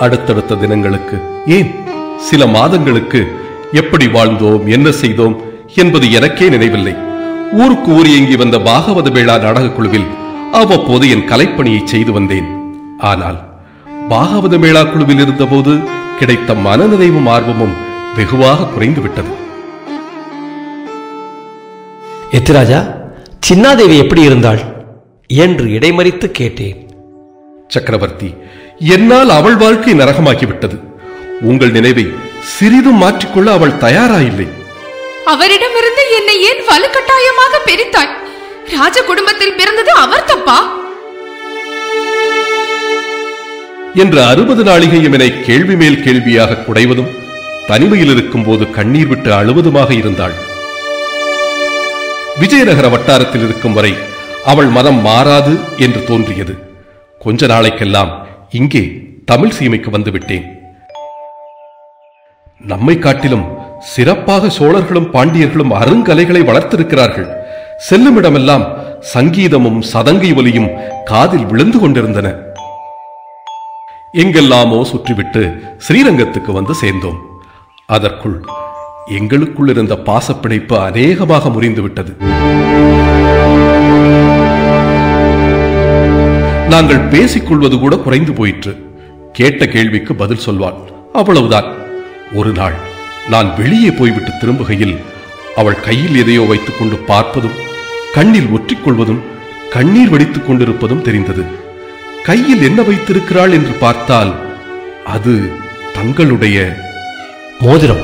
அடுத்தடுத்த தினங்களுக்கு, ஏன் சில மாதங்களுக்கு எப்படி வாழ்ந்தோம், என்ன செய்தோம் என்பது எனக்கே நினைவில்லை. ஊருக்கு ஊர் இயங்கி வந்த பாகவத வேளா நாடகக் குழுவில் அவ்வப்போது என் கலைப்பணியை செய்து வந்தேன். ஆனால் பாகவத மேளா குழுவில் இருந்தபோது கிடைத்த மனநிறைவும் ஆர்வமும் வெகுவாக குறைந்துவிட்டது. எத்திராஜா, சின்னாதேவி எப்படி இருந்தாள் என்று இடைமறித்து கேட்டேன். சக்கரவர்த்தி, என்னால் அவள் வாழ்க்கை நரகமாக்கிவிட்டது. உங்கள் நினைவை சிறிதும் மாற்றிக்கொள்ள அவள் தயாராயில்லை. அவரிடமிருந்து என்னை ஏன் வலுக்கட்டாயமாக பிரித்தாய்? ராஜ குடும்பத்தில் பிறந்தது அவர் தப்பா என்ற 60 நாளிகையும் என்னை கேள்வி மேல் கேள்வியாக குடைவதும், தனிமையில் இருக்கும் போது கண்ணீர் விட்டு அழுவதுமாக இருந்தாள். விஜயநகர வட்டாரத்தில் இருக்கும் வரை அவள் மனம் மாறாது என்று தோன்றியது. கொஞ்ச நாளைக்கெல்லாம் இங்கே தமிழ் சீமைக்கு வந்துவிட்டேன். நம்மை காட்டிலும் சிறப்பாக சோழர்களும் பாண்டியர்களும் அருங்கலைகளை வளர்த்திருக்கிறார்கள். செல்லுமிடமெல்லாம் சங்கீதமும் சதங்கை ஒலியும் காதில் விழுந்து கொண்டிருந்தன. எங்கெல்லாமோ சுற்றிவிட்டு ஸ்ரீரங்கத்துக்கு வந்து சேர்ந்தோம். அதற்குள் எங்களுக்குள் இருந்த பாசப்பிணைப்பு அநேகமாக முறிந்துவிட்டது. நாங்கள் பேசிக்கொள்வது கூட குறைந்து போயிற்று. கேட்ட கேள்விக்கு பதில் சொல்வாள், அவ்வளவுதான். ஒரு நாள் நான் வெளியே போய்விட்டு திரும்புகையில் அவள் கையில் எதையோ வைத்துக் கொண்டு பார்ப்பதும், கண்ணில் ஒற்றிக்கொள்வதும், கண்ணீர் வடித்துக் கொண்டிருப்பதும் தெரிந்தது. கையில் என்ன வைத்திருக்கிறாள் என்று பார்த்தால் அது தங்களுடைய மோதிரம்,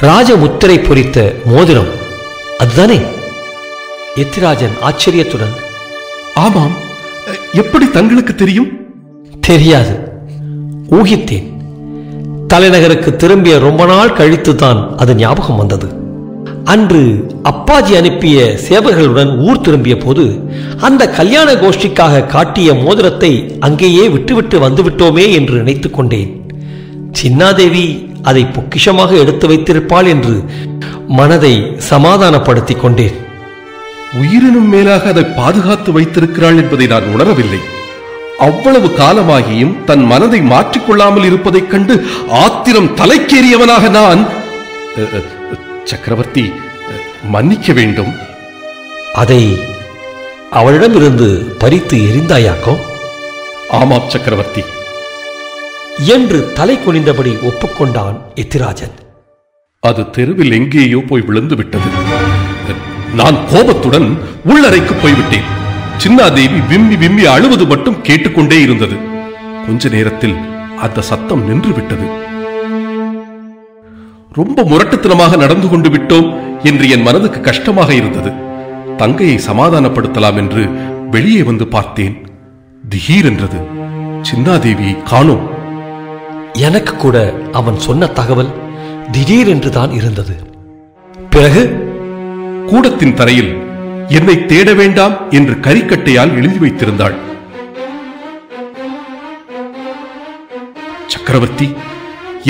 ராஜமுத்திரை பொறித்த மோதிரம். அதுதானே? எத்திராஜன் ஆச்சரியத்துடன், ஆமாம், எப்படி தங்களுக்கு தெரியும்? தெரியாது, ஊகித்தேன். தலைநகருக்கு திரும்பிய ரொம்ப நாள் கழித்துதான் அது ஞாபகம் வந்தது. அன்று அப்பாஜி அனுப்பிய சேவர்களுடன் ஊர் திரும்பிய போது அந்த கல்யாண கோஷ்டிக்காக காட்டிய மோதிரத்தை அங்கேயே விட்டுவிட்டு வந்துவிட்டோமே என்று நினைத்துக் கொண்டேன். சின்னாதேவி அதை பொக்கிஷமாக எடுத்து வைத்திருப்பாள் என்று மனதை சமாதானப்படுத்திக் கொண்டேன். உயிரினும் மேலாக அதை பாதுகாத்து வைத்திருக்கிறாள் என்பதை நான் உணரவில்லை. அவ்வளவு காலமாகியும் தன் மனதை மாற்றிக்கொள்ளாமல் இருப்பதைக் கண்டு ஆத்திரம் தலைக்கேறியவனாக நான், சக்கரவர்த்தி மன்னிக்க வேண்டும். அதை அவளிடமிருந்து பறித்து எரிந்தாயாக்கும்? ஆமாம் சக்கரவர்த்தி என்று தலை குனிந்தபடி ஒப்புக்கொண்டான் எத்திராஜன். அது தெருவில் எங்கேயோ போய் விழுந்து விட்டது. நான் கோபத்துடன் உள்ளறைக்கு போய்விட்டேன். சின்னாதேவி விம்மி விம்மி அழுவது மட்டும் கேட்டுக்கொண்டே இருந்தது. கொஞ்ச நேரத்தில் அந்த சத்தம் நின்று விட்டது. ரொம்ப முரட்டுத்தனமாக நடந்து கொண்டு விட்டோம் என்று என் மனதுக்கு கஷ்டமாக இருந்தது. தங்கையை சமாதானப்படுத்தலாம் என்று வெளியே வந்து பார்த்தேன். திடீரென்றது, சின்னாதேவியை காணோம். எனக்கு கூட அவன் சொன்ன தகவல் திடீரென்றுதான் இருந்தது. பிறகு கூடத்தின் தரையில் என்னை தேட வேண்டாம் என்று கரிக்கட்டையால் எழுதி வைத்திருந்தாள். சக்கரவர்த்தி,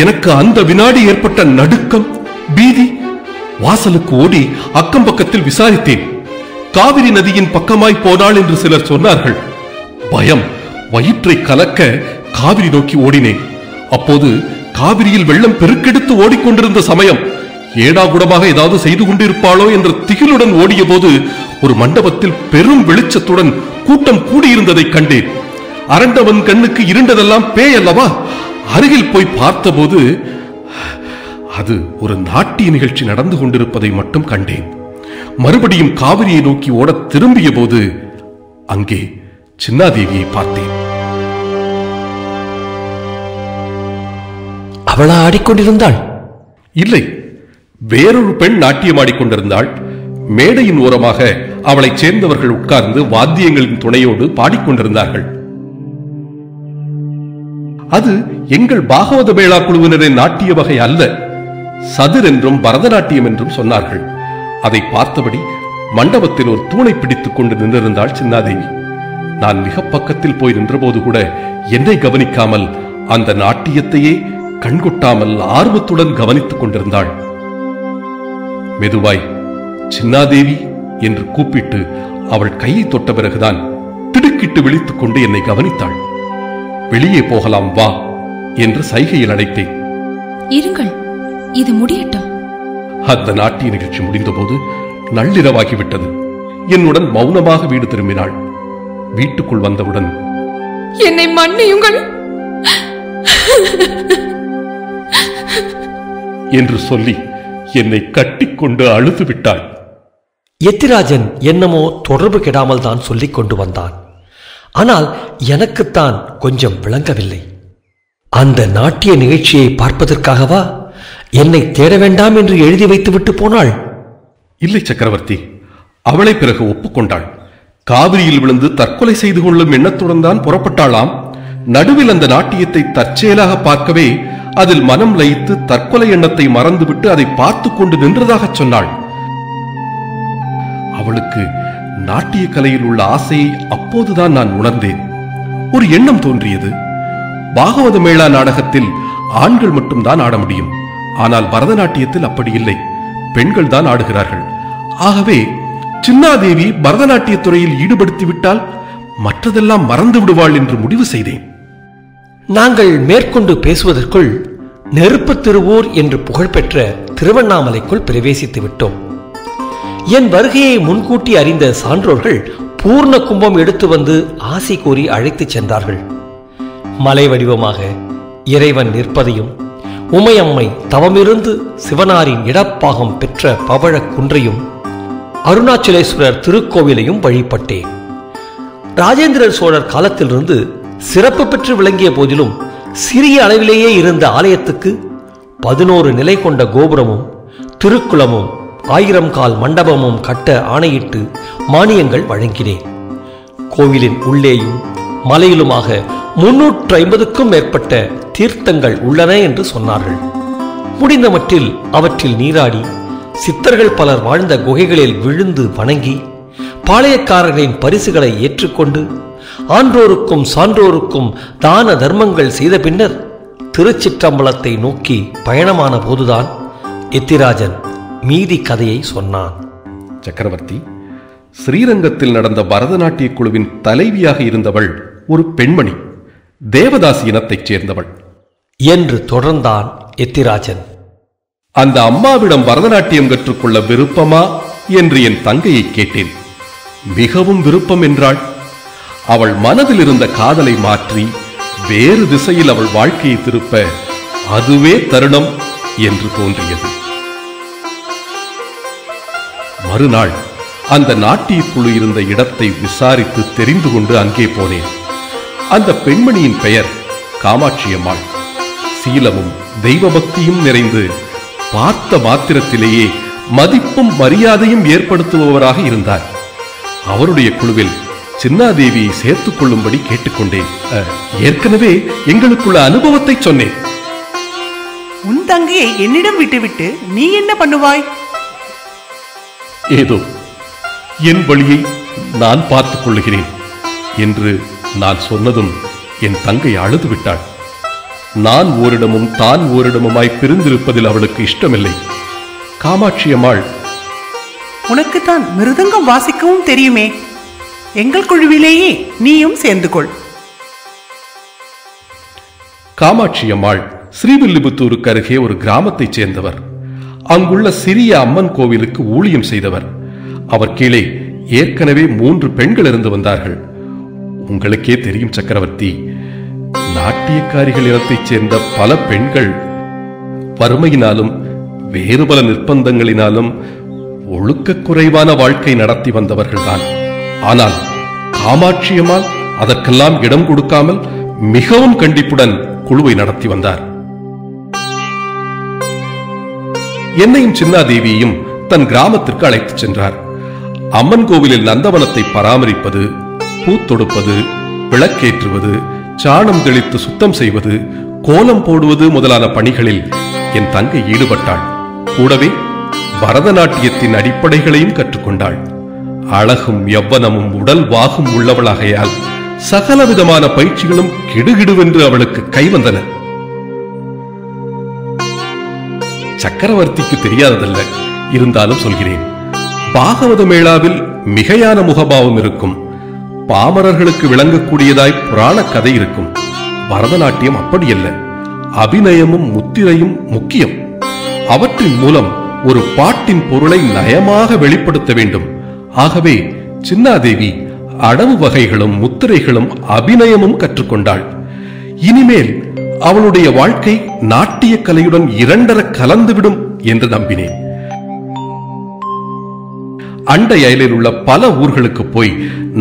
எனக்கு அந்த வினாடி ஏற்பட்ட நடுக்கம், பீதி. வாசலுக்கு ஓடி அக்கம் பக்கத்தில் விசாரித்தேன். காவிரி நதியின் பக்கமாய் போனாள் என்று சிலர் சொன்னார்கள். பயம் வயிற்றை கலக்க காவிரி நோக்கி ஓடினேன். அப்போது காவிரியில் வெள்ளம் பெருக்கெடுத்து ஓடிக்கொண்டிருந்த சமயம். ஏடாகுடமாக ஏதாவது செய்து கொண்டிருப்பாளோ என்ற திகிலுடன் ஓடிய போது ஒரு மண்டபத்தில் பெரும் வெளிச்சத்துடன் கூட்டம் கூடியிருந்ததை கண்டேன். அரண்டவன் கண்ணுக்கு இருண்டதெல்லாம் பேய் அல்லவா? அருகில் போய் பார்த்தபோது அது ஒரு நாட்டிய நிகழ்ச்சி நடந்து கொண்டிருப்பதை மட்டும் கண்டேன். மறுபடியும் காவிரியை நோக்கி ஓட திரும்பிய போது அங்கே சின்னாதேவியை பார்த்தேன். அவளா ஆடிக்கொண்டிருந்தாள்? இல்லை, வேறொரு பெண் நாட்டியமாடிக்கொண்டிருந்தாள். மேடையின் ஓரமாக அவளைச் சேர்ந்தவர்கள் உட்கார்ந்து வாத்தியங்களின் துணையோடு பாடிக்கொண்டிருந்தார்கள். அது எங்கள் பாகவத மேளா குழுவினரின் நாட்டிய வகை அல்ல. சதுர் என்றும் பரதநாட்டியம் என்றும் சொன்னார்கள். அதை பார்த்தபடி மண்டபத்தில் ஒரு தூணை பிடித்துக் கொண்டு நின்றிருந்தாள் சின்னாதேவி. நான் மிக பக்கத்தில் போய் நின்றபோது கூட என்னை கவனிக்காமல் அந்த நாட்டியத்தையே கண்கொட்டாமல் ஆர்வத்துடன் கவனித்துக் கொண்டிருந்தாள். மெதுவாய் சின்னாதேவி என்று கூப்பிட்டு அவள் கையை தொட்ட பிறகுதான் திடுக்கிட்டு விழித்துக் கொண்டு என்னை கவனித்தாள். வெளியே போகலாம் வா என்று சைகையில் அழைத்தேன். இருங்கள், இது முடியட்டும். அந்த நாட்டிய நிகழ்ச்சி முடிந்தபோது நள்ளிரவாகிவிட்டது. என்னுடன் மௌனமாக வீடு திரும்பினாள். வீட்டுக்குள் வந்தவுடன், என்னை மன்னியுங்கள் என்று சொல்லி என்னை கட்டிக்கொண்டு அழுது விட்டாள். எத்திராஜன் என்னமோ தொடர்பு கெடாமல் தான் சொல்லிக் கொண்டு வந்தான். ஆனால் எனக்குத்தான் கொஞ்சம் விளங்கவில்லை. அந்த நாட்டிய நிகழ்ச்சியை பார்ப்பதற்காகவா என்னை தேட வேண்டாம் என்று எழுதி வைத்துவிட்டு போனாள்? இல்லை சக்கரவர்த்தி, அவளை பிறகு ஒப்புக்கொண்டாள். காவிரியில் விழுந்து தற்கொலை செய்து கொள்ளும் எண்ணத்துடன் தான் புறப்பட்டாளாம். நடுவில் அந்த நாட்டியத்தை தற்செயலாக பார்க்கவே அதில் மனம் லயித்து தற்கொலை எண்ணத்தை மறந்துவிட்டு அதை பார்த்து கொண்டு நின்றதாக சொன்னாள். அவளுக்கு நாட்டிய கலையில் உள்ள ஆசையை அப்போதுதான் நான் உணர்ந்தேன். ஒரு எண்ணம் தோன்றியது. பாகவத மேளா நாடகத்தில் ஆண்கள் மட்டும்தான் ஆட முடியும். ஆனால் பரதநாட்டியத்தில் அப்படி இல்லை, பெண்கள் தான் ஆடுகிறார்கள். ஆகவே சின்னாதேவி பரதநாட்டிய துறையில் ஈடுபடுத்திவிட்டால் மற்றதெல்லாம் மறந்து விடுவாள் என்று முடிவு செய்தேன். நாங்கள் மேற்கொண்டு பேசுவதற்குள் நெருப்பு திருவூர் என்று புகழ்பெற்ற திருவண்ணாமலைக்குள் பிரவேசித்து விட்டோம். என் வருகையை முன்கூட்டி அறிந்த சான்றோர்கள் பூர்ண கும்பம் எடுத்து வந்து ஆசை கூறி அழைத்துச் சென்றார்கள். மலை வடிவமாக இறைவன் நிற்பதையும், உமையம்மை தவமிருந்து சிவனாரின் இடப்பாகம் பெற்ற பவழ குன்றையும், அருணாச்சலேஸ்வரர் திருக்கோவிலையும் வழிபட்டேன். ராஜேந்திர சோழர் காலத்திலிருந்து சிறப்பு பெற்று விளங்கிய போதிலும் சிறிய அளவிலேயே இருந்த ஆலயத்துக்கு 11 நிலை கொண்ட கோபுரமும் திருக்குளமும் 1000 கால் மண்டபமும் கட்ட ஆணையிட்டு மானியங்கள் வழங்கினேன். கோவிலின் உள்ளேயும் மலையிலுமாக 350க்கும் மேற்பட்ட தீர்த்தங்கள் உள்ளன என்று சொன்னார்கள். முடிந்த மட்டில் அவற்றில் நீராடி சித்தர்கள் பலர் வாழ்ந்த குகைகளில் விழுந்து வணங்கி பாளையக்காரர்களின் பரிசுகளை ஏற்றுக்கொண்டு ஆன்றோருக்கும் சான்றோருக்கும் தான தர்மங்கள் செய்த பின்னர் திருச்சிற்றம்பலத்தை நோக்கி பயணமான போதுதான் எத்திராஜன் மீதி கதையை சொன்னான். சக்கரவர்த்தி, ஸ்ரீரங்கத்தில் நடந்த பரதநாட்டிய குழுவின் தலைவியாக இருந்தவள் ஒரு பெண்மணி, தேவதாசி இனத்தைச் சேர்ந்தவள் என்று தொடர்ந்தான் எத்திராஜன். அந்த அம்மாவிடம் பரதநாட்டியம் கற்றுக்கொள்ள விருப்பமா என்று என் தங்கையை கேட்டேன். மிகவும் விருப்பம் என்றாள். அவள் மனதில் இருந்த காதலை மாற்றி வேறு திசையில் அவள் வாழ்க்கையை திருப்ப அதுவே தருணம் என்று தோன்றியது. மறுநாள் அந்த நாட்டிய குழு இருந்த இடத்தை விசாரித்து தெரிந்து கொண்டு அங்கே போனேன். அந்த பெண்மணியின் பெயர் காமாட்சியம்மாள். சீலமும் தெய்வ பக்தியும் நிறைந்து பார்த்த மாத்திரத்திலேயே மதிப்பும் மரியாதையும் ஏற்படுத்துபவராக இருந்தார். அவருடைய குழுவில் சின்னாதேவியை சேர்த்துக் கொள்ளும்படி கேட்டுக்கொண்டேன். ஏற்கனவே எங்களுக்குள்ள அனுபவத்தை சொன்னேன். உன் தங்கையை என்னிடம் விட்டுவிட்டு நீ என்ன பண்ணுவாய்? ஏதோ என் வழியை நான் பார்த்துக் கொள்ளுகிறேன் என்று நான் சொன்னதும் என் தங்கை அழுது விட்டாள். நான் ஓரிடமும் தான் ஓரிடமுமாய் பிரிந்திருப்பதில் அவளுக்கு இஷ்டமில்லை. காமாட்சியம்மாள், உனக்குத்தான் மிருதங்கம் வாசிக்கவும் தெரியுமே, எங்கள் குழுவிலேயே நீயும் சேர்ந்து கொள். காமாட்சியம்மாள் ஸ்ரீவில்லிபுத்தூருக்கு அருகே ஒரு கிராமத்தைச் சேர்ந்தவர். அங்குள்ள சிறிய அம்மன் கோவிலுக்கு ஊழியம் செய்தவர். அவர் கீழே ஏற்கனவே 3 பெண்கள் இருந்து வந்தார்கள். உங்களுக்கே தெரியும் சக்கரவர்த்தி, நாட்டியக்காரிகள் இனத்தைச் சேர்ந்த பல பெண்கள் வறுமையினாலும் வேறு பல நிர்பந்தங்களினாலும் ஒழுக்க குறைவான வாழ்க்கை நடத்தி வந்தவர்கள்தான். ஆனால் காமாட்சியம்மாள் அதற்கெல்லாம் இடம் கொடுக்காமல் மிகவும் கண்டிப்புடன் குழுவை நடத்தி வந்தார். என்னையும் சின்னாதேவியையும் தன் கிராமத்திற்கு அழைத்துச் சென்றார். அம்மன் கோவிலில் நந்தவனத்தை பராமரிப்பது, பூத்தொடுப்பது, விளக்கேற்றுவது, சாணம் தெளித்து சுத்தம் செய்வது, கோலம் போடுவது முதலான பணிகளில் என் தங்கை ஈடுபட்டாள். கூடவே பரதநாட்டியத்தின் அடிப்படைகளையும் கற்றுக்கொண்டாள். அழகும் யவ்வனமும் உடல் வாகும் உள்ளவளாகையால் சகலவிதமான பயிற்சிகளும் கிடுகிடுவென்று அவளுக்கு கைவந்தன. சக்கரவர்த்திக்கு தெரியாததல்ல, இருந்தாலும் சொல்கிறேன். பாகவத மேளாவில் மிகையான முகபாவம் இருக்கும். பாமரர்களுக்கு விளங்கக்கூடியதாய் புராண கதை இருக்கும். பரதநாட்டியம் அப்படியல்ல. அபிநயமும் முத்திரையும் முக்கியம். அவற்றின் மூலம் ஒரு பாட்டின் பொருளை நயமாக வெளிப்படுத்த வேண்டும். ஆகவே சின்னாதேவி அடவு வகைகளும் முத்திரைகளும் அபிநயமும் கற்றுக்கொண்டாள். இனிமேல் அவளுடைய வாழ்க்கை நாட்டிய கலையுடன் இரண்டர கலந்துவிடும் என்று நம்பினேன். அண்டை அயலில் உள்ள பல ஊர்களுக்கு போய்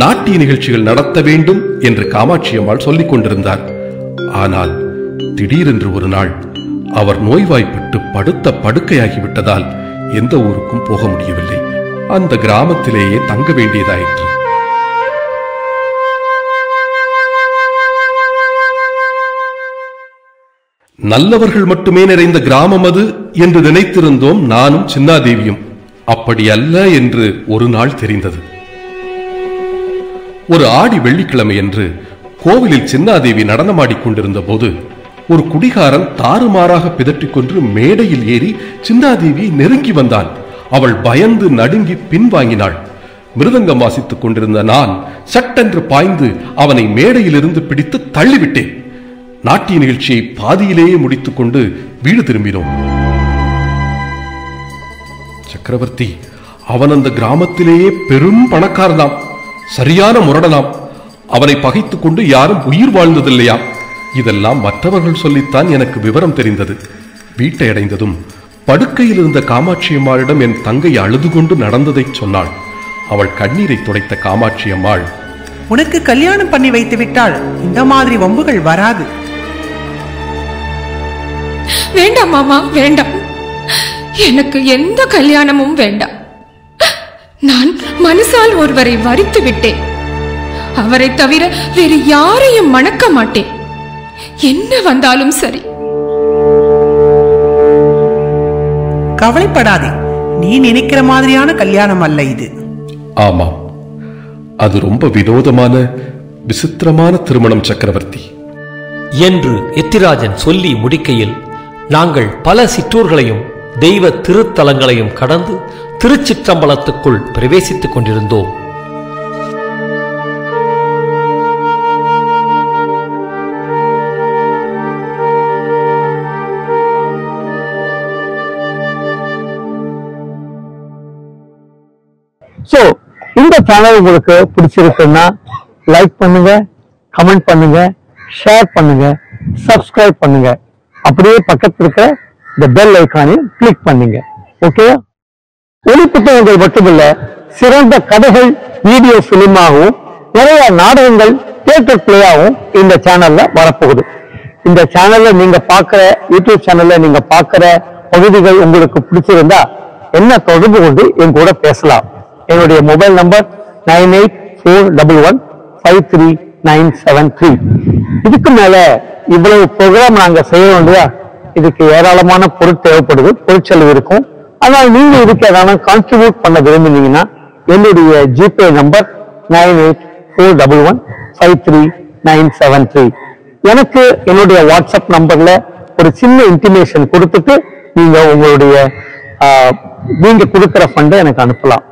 நாட்டிய நிகழ்ச்சிகள் நடத்த வேண்டும் என்று காமாட்சி அம்மாள் சொல்லிக் கொண்டிருந்தார். ஆனால் திடீரென்று ஒரு நாள் அவர் நோய்வாய்ப்பட்டு படுத்த படுக்கையாகிவிட்டதால் எந்த ஊருக்கும் போக முடியவில்லை. அந்த கிராமத்திலேயே தங்க வேண்டியதாயிற்று. நல்லவர்கள் மட்டுமே நிறைந்த கிராமம் அது என்று நினைத்திருந்தோம் நானும் சின்னாதேவியும். அப்படி அல்ல என்று ஒரு நாள் தெரிந்தது. ஒரு ஆடி வெள்ளிக்கிழமை என்று கோவிலில் சின்னாதேவி நடனமாடிக் கொண்டிருந்த போது ஒரு குடிகாரன் தாறுமாறாக பிதற்றிக் கொண்டு மேடையில் ஏறி சின்னாதேவியை நெருங்கி வந்தான். அவள் பயந்து நடுங்கி பின்வாங்கினாள். மிருதங்கம் வாசித்துக் கொண்டிருந்த நான் சட்டென்று பாய்ந்து அவனை மேடையிலிருந்து பிடித்து தள்ளிவிட்டேன். நாட்டிய நிகழ்ச்சியை பாதியிலேயே முடித்துக் கொண்டு வீடு திரும்பினோம். சக்கரவர்த்தி, அவன் அந்த கிராமத்திலேயே பெரும் பணக்காரனாம், சரியான முரடனாம். அவனை பகைத்துக் கொண்டு யாரும் உயிர் வாழ்ந்ததில்லையா? இதெல்லாம் மற்றவர்கள் சொல்லித்தான் எனக்கு விவரம் தெரிந்தது. வீட்டை அடைந்ததும் படுக்கையில் இருந்த காமாட்சி அம்மாளிடம் என் தங்கை அழுது கொண்டு நடந்ததை சொன்னாள். அவள் கண்ணீரை துடைத்த காமாட்சி அம்மாள், உனக்கு கல்யாணம் பண்ணி வைத்து விட்டால் இந்த மாதிரி வம்புகள் வராது. வேண்டாம் மாமா, வேண்டாம். எனக்கு எந்த கல்யாணமும் வேண்டாம். நான் மனசால் ஒருவரை வரித்து விட்டேன். அவரை தவிர வேறு யாரையும் மணக்க மாட்டேன். என்ன வந்தாலும் சரி. கவலைப்படாதே, நீ நினைக்கிற மாதிரியான கல்யாணம் அல்ல இது. ஆமாம், அது ரொம்ப வினோதமான விசித்திரமான திருமணம் சக்கரவர்த்தி என்று எத்திராஜன் சொல்லி முடிக்கையில் நாங்கள் பல சிற்றூர்களையும் தெய்வ திருத்தலங்களையும் கடந்து திருச்சிற்றம்பலத்துக்குள் பிரவேசித்துக் கொண்டிருந்தோம். சோ இந்த சேனல் உங்களுக்கு பிடிச்சிருக்குன்னா லைக் பண்ணுங்க, கமெண்ட் பண்ணுங்க, ஷேர் பண்ணுங்க, சப்ஸ்கிரைப் பண்ணுங்க. அப்படியே பக்கத்தில் இருக்கிற இந்த பெல் ஐக்கானை கிளிக் பண்ணுங்க. ஓகே, ஒளி புத்தகங்கள் மட்டுமில்ல, சிறந்த கதைகள் வீடியோ பிலிமாகவும் நிறைய நாடகங்கள் தியேட்டர் பிளேயாகவும் இந்த சேனல்ல வரப்போகுது. இந்த சேனல்ல நீங்க பார்க்கிற யூடியூப் சேனல்ல நீங்க பார்க்கிற பகுதிகள் உங்களுக்கு பிடிச்சிருந்தா என்ன தொடர்பு கொண்டு என் கூட பேசலாம். என்னுடைய மொபைல் நம்பர் 9841153973. இதுக்கு மேல இவ்வளவு ப்ரோக்ராம் நாங்க செய்யறோம் இல்லையா, இதுக்கு ஏராளமான பொருள் தேவைப்படுது, பொருட்செலவு இருக்கும். ஆனால் நீங்க இதுக்கு ஏதாவது கான்ட்ரிபியூட் பண்ண விரும்பினீங்கன்னா என்னுடைய ஜிபே நம்பர் 9841153973. எனக்கு என்னுடைய வாட்ஸ்அப் நம்பர்ல ஒரு சின்ன இன்டிமேஷன் கொடுத்துட்டு நீங்க உங்களுடைய நீங்க கொடுக்கிற ஃபண்டை எனக்கு அனுப்பலாம்.